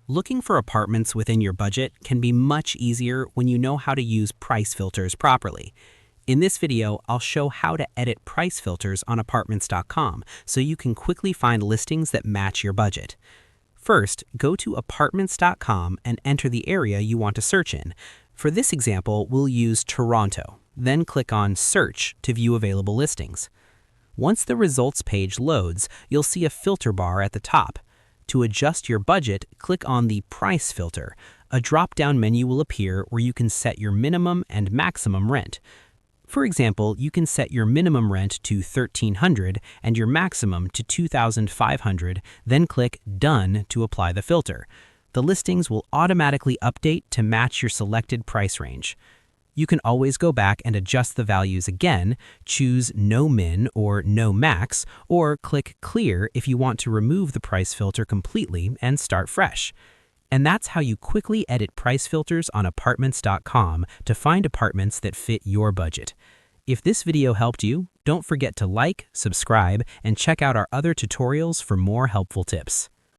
Looking for apartments within your budget can be much easier when you know how to use price filters properly. In this video, I'll show how to edit price filters on Apartments.com so you can quickly find listings that match your budget. First, go to Apartments.com and enter the area you want to search in. For this example, we'll use Toronto. Then click on Search to view available listings. Once the results page loads, you'll see a filter bar at the top. To adjust your budget, click on the Price filter. A drop-down menu will appear where you can set your minimum and maximum rent. For example, you can set your minimum rent to $1,300 and your maximum to $2,500, then click Done to apply the filter. The listings will automatically update to match your selected price range. You can always go back and adjust the values again, choose No Min or No Max, or click Clear if you want to remove the price filter completely and start fresh. And that's how you quickly edit price filters on Apartments.com to find apartments that fit your budget. If this video helped you, don't forget to like, subscribe, and check out our other tutorials for more helpful tips.